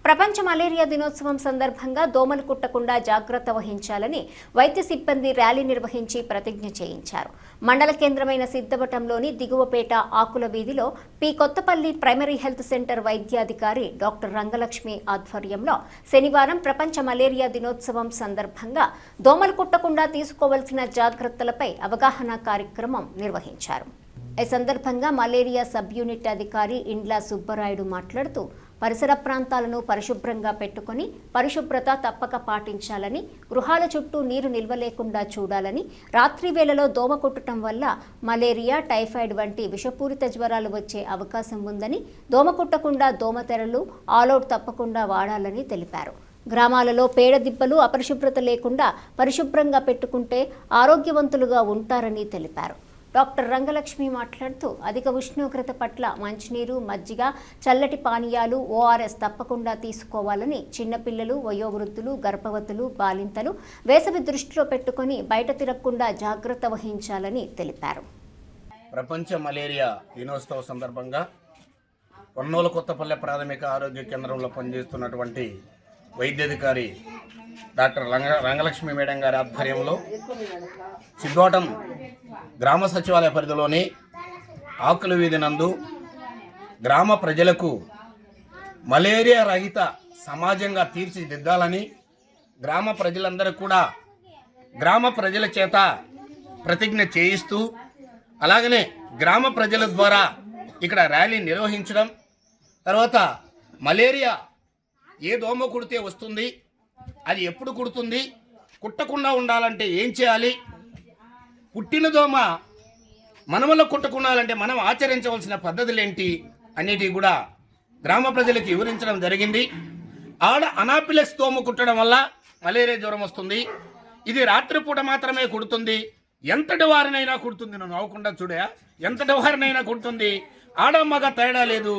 ప్రపంచ మలేరియా దినోత్సవం సందర్భంగా దోమలు కుట్టకుండా జాగ్రత్త వహించాలని వైద్య సిబ్బంది ర్యాలీ నిర్వహించి ప్రతిజ్ఞ చేయించారు. మండల కేంద్రమైన సిద్ధవటంలోని దిగువపేట ఆకుల వీధిలో P Kothapalli primary health center వైద్యాధికారి డాక్టర్ రంగలక్ష్మి ఆధ్వర్యంలో శనివారం ప్రపంచ మలేరియా దినోత్సవం సందర్భంగా దోమలు కుట్టకుండా తీసుకోవాల్సిన జాగ్రత్తలపై అవగాహన కార్యక్రమం నిర్వహించారు. ఈ సందర్భంగా మలేరియా సబ్ యూనిట్ అధికారి ఇండ్ల సుబ్బరాయుడు మాట్లాడుతూ పరిసర ప్రాంతాలను పరిశుభ్రంగా పెట్టుకుని పరిశుభ్రత తప్పక పాటించాలని, గృహాల చుట్టూ నీరు నిల్వ లేకుండా చూడాలని, రాత్రి వేళలో దోమ కుట్టడం వల్ల మలేరియా, టైఫాయిడ్ వంటి విషపూరిత జ్వరాలు వచ్చే అవకాశం ఉందని, దోమ కుట్టకుండా దోమతెరలు ఆల్అవుట్ తప్పకుండా వాడాలని తెలిపారు. గ్రామాలలో పేడ దిబ్బలు అపరిశుభ్రత లేకుండా పరిశుభ్రంగా పెట్టుకుంటే ఆరోగ్యవంతులుగా ఉంటారని తెలిపారు. డాక్టర్ రంగలక్ష్మి మాట్లాడుతూ అధిక ఉష్ణోగ్రత పట్ల మంచినీరు, మజ్జిగ, చల్లటి పానీయాలు, ఓఆర్ఎస్ తప్పకుండా తీసుకోవాలని, చిన్నపిల్లలు, వయోవృద్ధులు, గర్భవతులు, బాలింతలు వేసవి దృష్టిలో పెట్టుకుని బయట తిరగకుండా జాగ్రత్త వహించాలని తెలిపారు. ప్రపంచ మలేరియా దినోత్సవ సందర్భంగా కొన్నూలు కొత్తపల్లె ప్రాథమిక ఆరోగ్య కేంద్రంలో పనిచేస్తున్నటువంటి వైద్యాధికారి డాక్టర్ రంగలక్ష్మి మేడం గారి ఆధ్వర్యంలో సిద్ధవటం గ్రామ సచివాలయ పరిధిలోని ఆకుల వీధి నందు గ్రామ ప్రజలకు మలేరియా రహిత సమాజంగా తీర్చిదిద్దాలని గ్రామ ప్రజలందరూ కూడా గ్రామ ప్రజల చేత ప్రతిజ్ఞ చేయిస్తూ, అలాగనే గ్రామ ప్రజల ద్వారా ఇక్కడ ర్యాలీ నిర్వహించడం, తర్వాత మలేరియా ఏ దోమ కుడితే వస్తుంది, అది ఎప్పుడు కుడుతుంది, కుట్టకుండా ఉండాలంటే ఏం చేయాలి, పుట్టిన దోమ మనములో కుట్టకుండాలంటే మనం ఆచరించవలసిన పద్ధతులు ఏంటి అనేటివి కూడా గ్రామ ప్రజలకు వివరించడం జరిగింది. ఆడ అనాఫిలస్ దోమ కుట్టడం వల్ల మలేరియా జ్వరం వస్తుంది. ఇది రాత్రిపూట మాత్రమే కుడుతుంది. ఎంతటి వారినైనా కుడుతుంది. నువ్వు నవ్వకుండా చూడే, ఎంతటి వారినైనా కుడుతుంది. ఆడ మగ తేడా లేదు.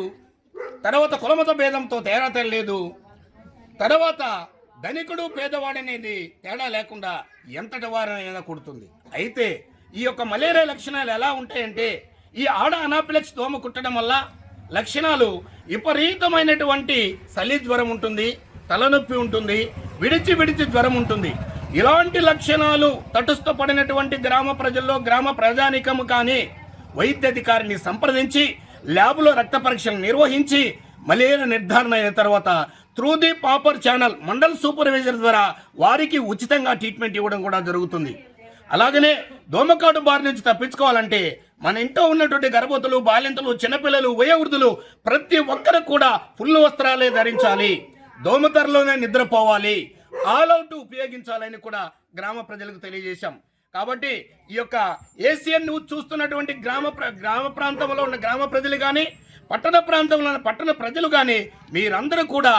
తర్వాత కులమత భేదంతో తేడా లేదు. తర్వాత ధనికుడు పేదవాడనేది తేడా లేకుండా ఎంతటి వారినైనా కుడుతుంది. అయితే ఈ యొక్క మలేరియా లక్షణాలు ఎలా ఉంటాయంటే, ఈ ఆడ అనాఫిలక్స్ దోమ కుట్టడం వల్ల లక్షణాలు విపరీతమైనటువంటి చలి జ్వరం ఉంటుంది, తలనొప్పి ఉంటుంది, విడిచి జ్వరం ఉంటుంది. ఇలాంటి లక్షణాలు తటస్థపడినటువంటి గ్రామ ప్రజల్లో గ్రామ ప్రజానీకము కానీ వైద్యాధికారిని సంప్రదించి ల్యాబ్లో రక్త పరీక్షలు నిర్వహించి మలేరియా నిర్ధారణ అయిన తర్వాత through the proper channel mandal supervisor ద్వారా వారికి ఉచితంగా ట్రీట్మెంట్ ఇవ్వడం కూడా జరుగుతుంది. అలాగనే దోమకాటు బారి నుంచి తప్పించుకోవాలంటే మన ఇంట్లో ఉన్నటువంటి గర్భవతులు, బాలింతలు, చిన్నపిల్లలు, వయోవృద్ధులు ప్రతి ఒక్కరు కూడా ఫుల్ వస్త్రాలే ధరించాలి, దోమతెరలోనే నిద్రపోవాలి, ఆల్అవుట్ ఉపయోగించాలని కూడా గ్రామ ప్రజలకు తెలియజేశాం. కాబట్టి ఈ యొక్క ఏసియన్ న్యూస్ చూస్తున్నటువంటి గ్రామ ప్రాంతంలో ఉన్న గ్రామ ప్రజలు కానీ, పట్టణ ప్రాంతంలో ఉన్న పట్టణ ప్రజలు కానీ మీరందరూ కూడా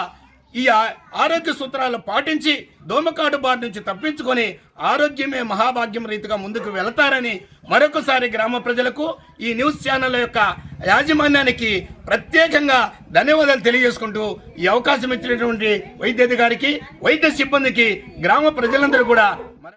ఈ ఆరోగ్య సూత్రాలు పాటించి దోమకాటు బారి నుంచి తప్పించుకొని ఆరోగ్యమే మహాభాగ్యం రీతిగా ముందుకు వెళతారని మరొకసారి గ్రామ ప్రజలకు ఈ న్యూస్ ఛానల్ యొక్క యాజమాన్యానికి ప్రత్యేకంగా ధన్యవాదాలు తెలియజేసుకుంటూ ఈ అవకాశం ఇచ్చినటువంటి వైద్యాధికారికి, వైద్య సిబ్బందికి, గ్రామ ప్రజలందరూ కూడా